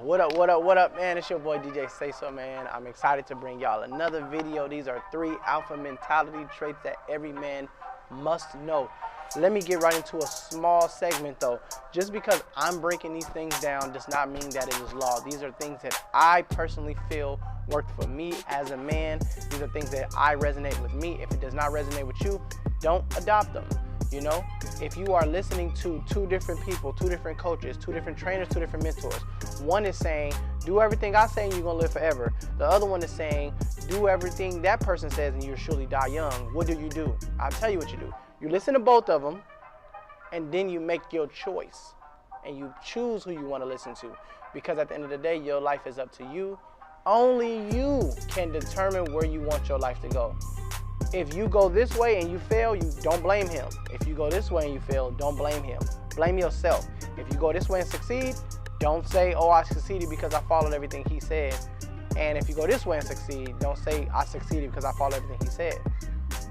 what up, man? It's your boy Djsayso, man. I'm excited to bring y'all another video. These are 3 alpha mentality traits that every man must know. Let me get right into a small segment though. Just because I'm breaking these things down does not mean that it is law. These are things that I personally feel worked for me as a man. These are things that I resonate with me. If it does not resonate with you, don't adopt them. You know, if you are listening to 2 different people, 2 different coaches, 2 different trainers, 2 different mentors, one is saying, do everything I say and you're gonna live forever. The other one is saying, do everything that person says and you'll surely die young. What do? I'll tell you what you do. You listen to both of them and then you make your choice and you choose who you want to listen to, because at the end of the day, your life is up to you. Only you can determine where you want your life to go. If you go this way and you fail, you don't blame him. If you go this way and you fail, don't blame him. Blame yourself. If you go this way and succeed, don't say, oh, I succeeded because I followed everything he said. And if you go this way and succeed, don't say, I succeeded because I followed everything he said.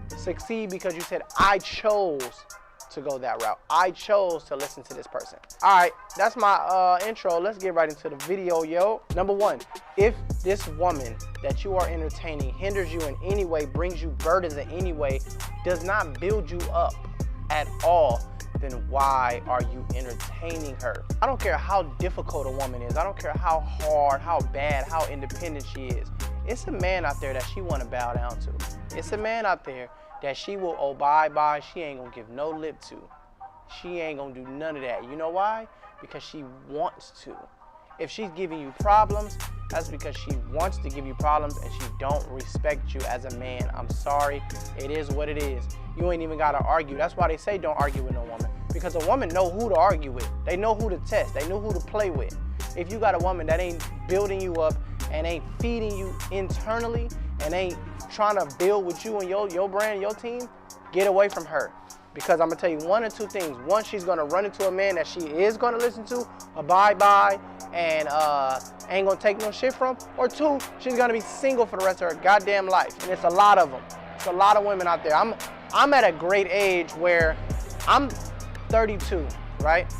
Succeed because you said, I chose to go that route. I chose to listen to this person. All right, that's my intro. Let's get right into the video, yo. Number 1, if this woman that you are entertaining hinders you in any way, brings you burdens in any way, does not build you up at all, then why are you entertaining her? I don't care how difficult a woman is. I don't care how hard, how bad, how independent she is. It's a man out there that she want to bow down to. It's a man out there that she will abide by. She ain't gonna give no lip to. She ain't gonna do none of that. You know why? Because she wants to. If she's giving you problems, that's because she wants to give you problems and she don't respect you as a man. I'm sorry, it is what it is. You ain't even gotta argue. That's why they say don't argue with no woman, because a woman know who to argue with. They know who to test. They know who to play with. If you got a woman that ain't building you up and ain't feeding you internally and ain't trying to build with you and your brand, your team, get away from her. Because I'm gonna tell you 1 or 2 things. 1, she's gonna run into a man that she is gonna listen to, abide by, and ain't gonna take no shit from. Or 2, she's gonna be single for the rest of her goddamn life. And it's a lot of them. It's a lot of women out there. I'm at a great age where I'm 32, right?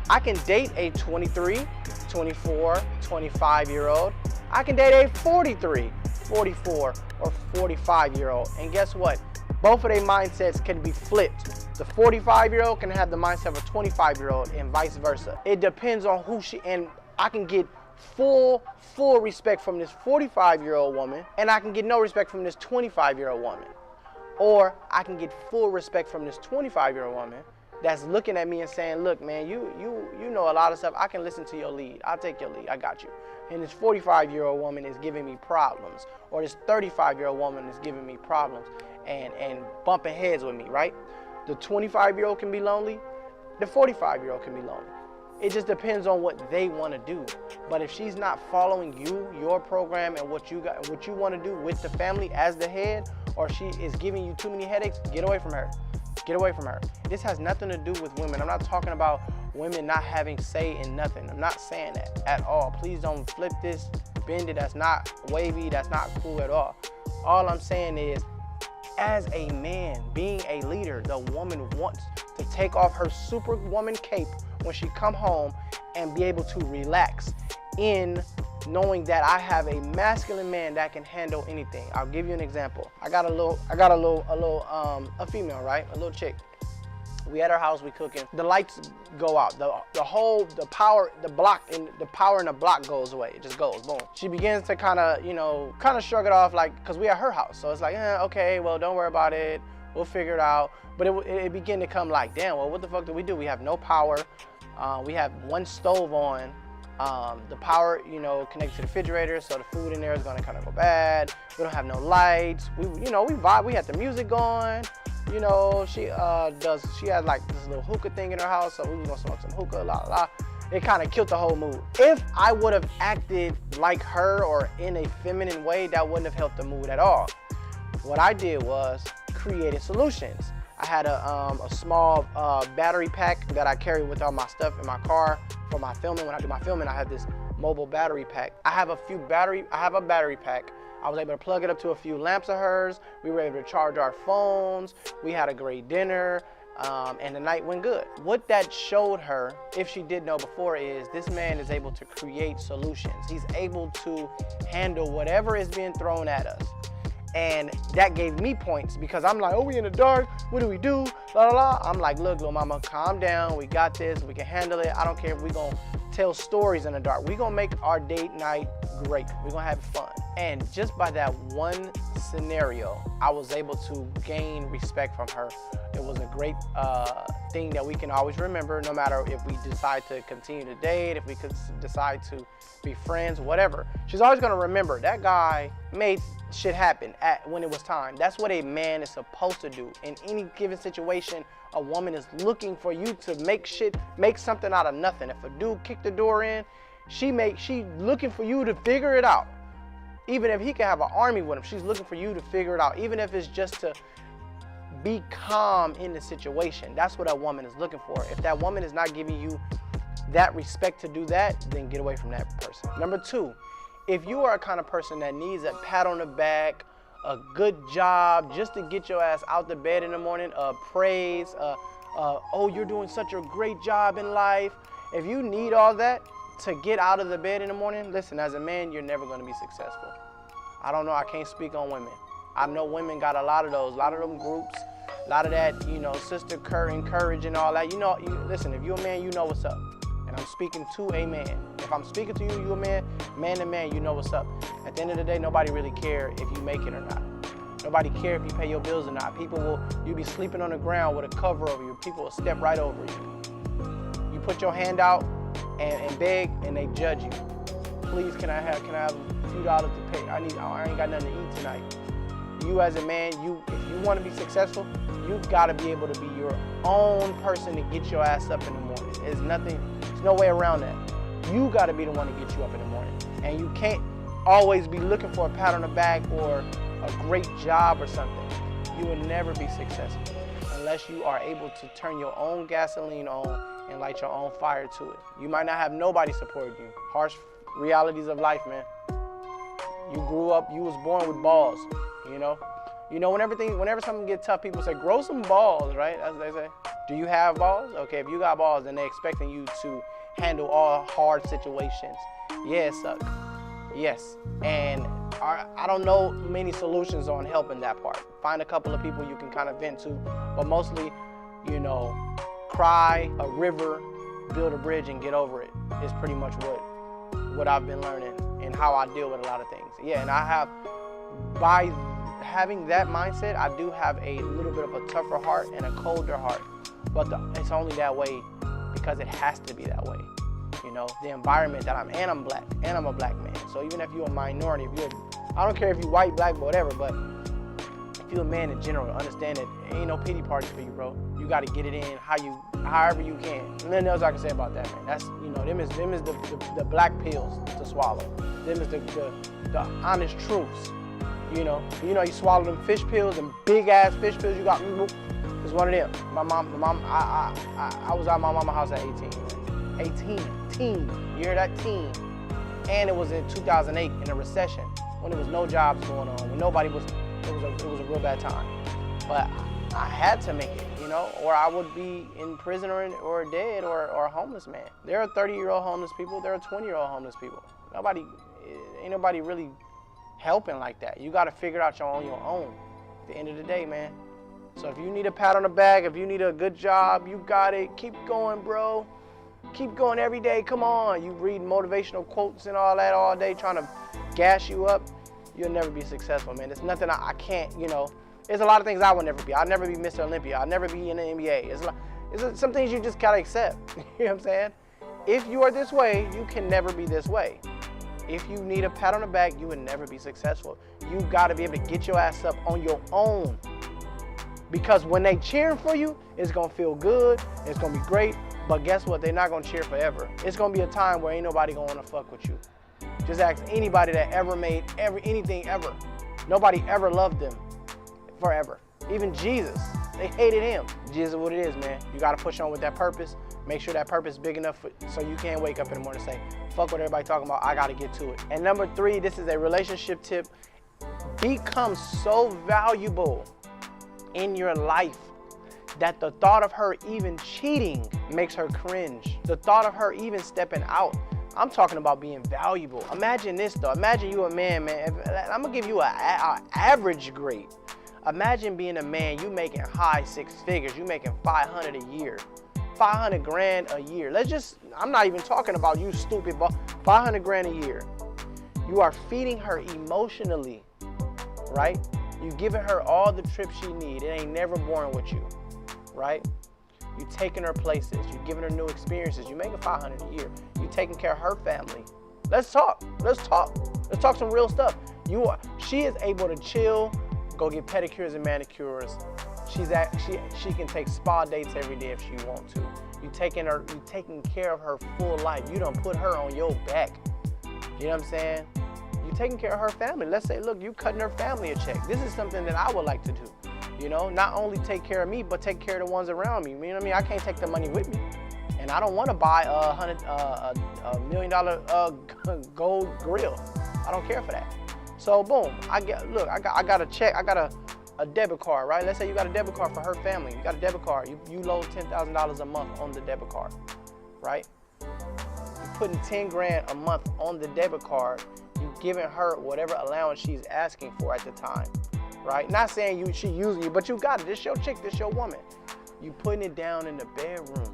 I can date a 23, 24, 25-year-old. I can date a 43, 44, or 45-year-old. And guess what? Both of their mindsets can be flipped. The 45-year-old can have the mindset of a 25-year-old and vice versa. It depends on who she, and I can get full respect from this 45-year-old woman, and I can get no respect from this 25-year-old woman. Or I can get full respect from this 25-year-old woman that's looking at me and saying, look, man, you know a lot of stuff. I can listen to your lead. I'll take your lead. I got you. And this 45-year-old woman is giving me problems. Or this 35-year-old woman is giving me problems and bumping heads with me, right? The 25-year-old can be lonely. The 45-year-old can be lonely. It just depends on what they want to do. But if she's not following you, your program, and what you want to do with the family as the head, or she is giving you too many headaches, get away from her. Get away from her. This has nothing to do with women. I'm not talking about women not having say in nothing. I'm not saying that at all. Please don't flip this, bend it. That's not wavy. That's not cool at all. All I'm saying is, as a man, being a leader, the woman wants to take off her superwoman cape when she come home and be able to relax in knowing that I have a masculine man that can handle anything. I'll give you an example. I got a female, right? A little chick. We at her house, we cooking. The lights go out. The power in the block goes away. It just goes, boom. She begins to kind of shrug it off, like, cause we at her house. So it's like, okay, well, don't worry about it. We'll figure it out. But it began to come like, damn, well, what the fuck do we do? We have no power. We have 1 stove on. The power, connected to the refrigerator, so the food in there is gonna kind of go bad. We don't have no lights. We vibe. We had the music going. She has like this little hookah thing in her house, so we was gonna smoke some hookah, la la. It kind of killed the whole mood. If I would have acted like her or in a feminine way, that wouldn't have helped the mood at all. What I did was created solutions. I had a small battery pack that I carry with all my stuff in my car for my filming. When I do my filming, I have this mobile battery pack. I have a battery pack. I was able to plug it up to a few lamps of hers. We were able to charge our phones. We had a great dinner. and the night went good. What that showed her, if she did know before, is this man is able to create solutions. He's able to handle whatever is being thrown at us. And that gave me points because I'm like, oh, we in the dark, what do we do? La la la. I'm like, look, little mama, calm down. We got this, we can handle it. I don't care if we gonna tell stories in the dark. We gonna make our date night great. We gonna have fun. And just by that one scenario, I was able to gain respect from her. It was a great thing that we can always remember, no matter if we decide to continue to date, if we could decide to be friends, whatever. She's always gonna remember that guy made shit happen when it was time. That's what a man is supposed to do. In any given situation, a woman is looking for you to make something out of nothing. If a dude kicked the door in, she looking for you to figure it out. Even if he can have an army with him, she's looking for you to figure it out. Even if it's just to be calm in the situation. That's what a woman is looking for. If that woman is not giving you that respect to do that, then get away from that person. Number 2, if you are a kind of person that needs a pat on the back, a good job just to get your ass out the bed in the morning, praise, oh, you're doing such a great job in life. If you need all that to get out of the bed in the morning, listen, as a man, you're never going to be successful. I don't know, I can't speak on women. I know women got a lot of those, a lot of them groups, a lot of that, you know, sister encourage and all that. You know, listen, if you're a man, you know what's up. And I'm speaking to a man. If I'm speaking to you, you're a man, man to man, you know what's up. At the end of the day, nobody really care if you make it or not. Nobody care if you pay your bills or not. You be sleeping on the ground with a cover over you. People will step right over you. You put your hand out and beg, and they judge you. Please, can I have a few dollars to pay? I ain't got nothing to eat tonight. You as a man, if you want to be successful, you gotta be able to be your own person to get your ass up in the morning. There's no way around that. You gotta be the one to get you up in the morning. And you can't always be looking for a pat on the back or a great job or something. You will never be successful unless you are able to turn your own gasoline on and light your own fire to it. You might not have nobody supporting you. Harsh realities of life, man. You grew up, you was born with balls, you know? You know, whenever something gets tough, people say, grow some balls, right? As they say. Do you have balls? Okay, if you got balls, then they're expecting you to handle all hard situations. Yeah, it sucks. Yes. And I don't know many solutions on helping that part. Find a couple of people you can kind of vent to, but mostly, you know, cry, a river, build a bridge, and get over it is pretty much what I've been learning and how I deal with a lot of things. Yeah, and by having that mindset, I do have a little bit of a tougher heart and a colder heart, but it's only that way because it has to be that way. You know, the environment that I'm black, and I'm a black man. So even if you're a minority, I don't care if you're white, black, whatever, but if you're a man in general, understand that ain't no pity parties for you, bro. You got to get it in however you can. Nothing else I can say about that, man. That's, you know, them is the black pills to swallow. Them is the honest truths. You know, you swallow them fish pills and big ass fish pills you got. It's one of them. My mom, I was at my mama's house at 18. Teen. You hear that? Teen. And it was in 2008 in a recession when there was no jobs going on, when nobody was. It was a real bad time. But I had to make it, you know, or I would be in prison or dead or a homeless man. There are 30-year-old homeless people. There are 20-year-old homeless people. Ain't nobody really helping like that. You got to figure it out on your own at the end of the day, man. So if you need a pat on the back, if you need a good job, you got it. Keep going, bro. Keep going every day. Come on. You read motivational quotes and all that all day trying to gas you up. You'll never be successful, man. There's nothing I can't, you know. There's a lot of things I will never be. I'll never be Mr. Olympia. I'll never be in the NBA. It's some things you just got to accept. You know what I'm saying? If you are this way, you can never be this way. If you need a pat on the back, you would never be successful. You got to be able to get your ass up on your own. Because when they cheering for you, it's going to feel good. It's going to be great. But guess what? They're not going to cheer forever. It's going to be a time where ain't nobody going to want to fuck with you. Just ask anybody that ever made anything ever. Nobody ever loved them forever. Even Jesus, they hated him. Jesus is what it is, man. You got to push on with that purpose. Make sure that purpose is big enough so you can't wake up in the morning and say, fuck what everybody talking about, I got to get to it. And number 3, this is a relationship tip. Become so valuable in your life that the thought of her even cheating makes her cringe. The thought of her even stepping out. I'm talking about being valuable. Imagine this though. Imagine you a man, man. I'm gonna give you an average grade. Imagine being a man, you making high six figures. You making 500 a year. 500 grand a year. I'm not even talking about you stupid, but 500 grand a year. You are feeding her emotionally, right? You giving her all the trips she need. It ain't never boring with you, right? You taking her places. You giving her new experiences. You making 500 a year. You taking care of her family. Let's talk. Let's talk. Let's talk some real stuff. She is able to chill, go get pedicures and manicures. She can take spa dates every day if she wants to. You taking care of her full life. You don't put her on your back. You know what I'm saying? You taking care of her family. Let's say, look, you cutting her family a check. This is something that I would like to do. You know, not only take care of me, but take care of the ones around me. You know what I mean? I can't take the money with me. And I don't want to buy $1 million gold grill. I don't care for that. So boom, I got a check. I got a debit card, right? Let's say you got a debit card for her family. You got a debit card. You load $10,000 a month on the debit card, right? You're putting 10 grand a month on the debit card. You're giving her whatever allowance she's asking for at the time, right? Not saying she using you, but you got it. This your chick. This your woman. You putting it down in the bedroom.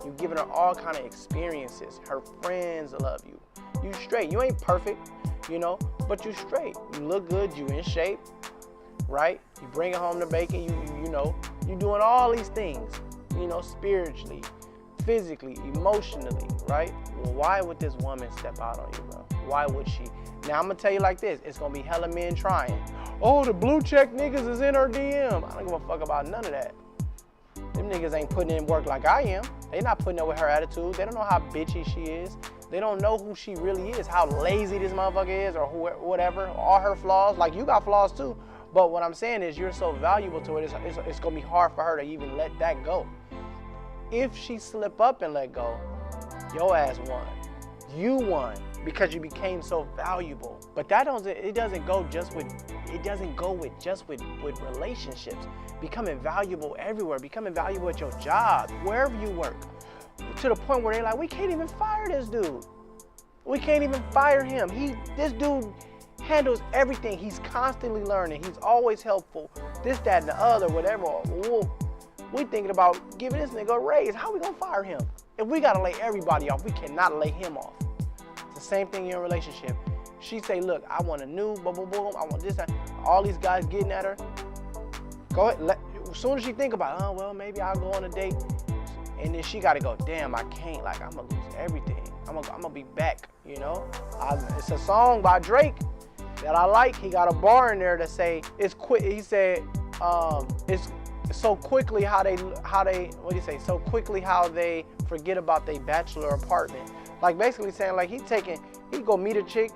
You giving her all kind of experiences. Her friends love you. You straight. You ain't perfect, you know, but you straight. You look good. You in shape, right? You bringing home the bacon. You know, you doing all these things, you know, spiritually, physically, emotionally, right? Well, why would this woman step out on you, bro? Why would she? Now, I'm going to tell you like this. It's going to be hella men trying. Oh, the blue check niggas is in her DM. I don't give a fuck about none of that. Them niggas ain't putting in work like I am. They not putting up with her attitude. They don't know how bitchy she is. They don't know who she really is, how lazy this motherfucker is, or whatever, all her flaws. Like, you got flaws too. But what I'm saying is you're so valuable to her, it's going to be hard for her to even let that go. If she slip up and let go, your ass won. You won because you became so valuable. But it doesn't go with relationships. Becoming valuable everywhere, becoming valuable at your job, wherever you work. To the point where they're like, we can't even fire this dude. We can't even fire him. This dude handles everything. He's constantly learning. He's always helpful. This, that, and the other, whatever. We thinking about giving this nigga a raise. How we gonna fire him? If we gotta lay everybody off, we cannot lay him off. It's the same thing in your relationship. She say, look, I want a new, boom, boom, boom. I want this, that. All these guys getting at her. Go ahead. As soon as she think about, oh, well, maybe I'll go on a date. And then she gotta go, damn, I can't. Like, I'm gonna lose everything. I'm gonna be back, you know? It's a song by Drake that I like. He got a bar in there that say, it's quick. He said, it's so quickly how they, what do you say? So quickly how they forget about their bachelor apartment. Like, basically saying, like, he go meet a chick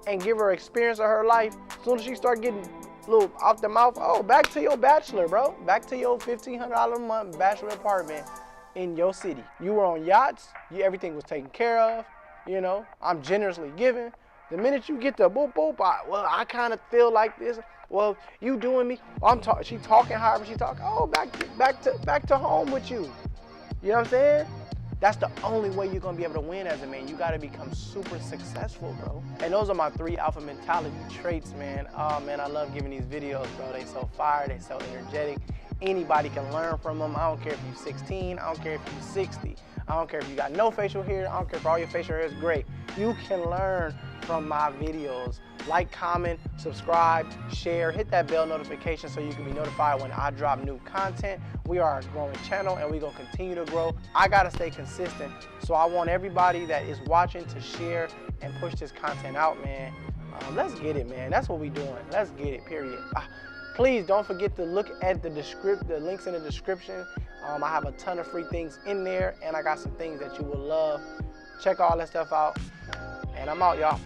and give her experience of her life. As soon as she start getting little out the mouth, oh, back to your bachelor, bro. Back to your $1,500 a month bachelor apartment in your city. You were on yachts. Everything was taken care of. You know, I'm generously giving. The minute you get the boop boop, I kind of feel like this. Well, you doing me? She talking however she talking. Oh, back to home with you. You know what I'm saying? That's the only way you're gonna be able to win as a man. You gotta become super successful, bro. And those are my 3 alpha mentality traits, man. Oh man, I love giving these videos, bro. They so fire, they so energetic. Anybody can learn from them. I don't care if you're 16, I don't care if you're 60. I don't care if you got no facial hair, I don't care if all your facial hair is great. You can learn from my videos. Like, comment, subscribe, share, hit that bell notification so you can be notified when I drop new content. We are a growing channel and we're gonna continue to grow. I gotta stay consistent. So I want everybody that is watching to share and push this content out, man. Let's get it, man. That's what we doing. Let's get it, period. Please don't forget to look at the links in the description. I have a ton of free things in there and I got some things that you will love. Check all that stuff out. And I'm out, y'all.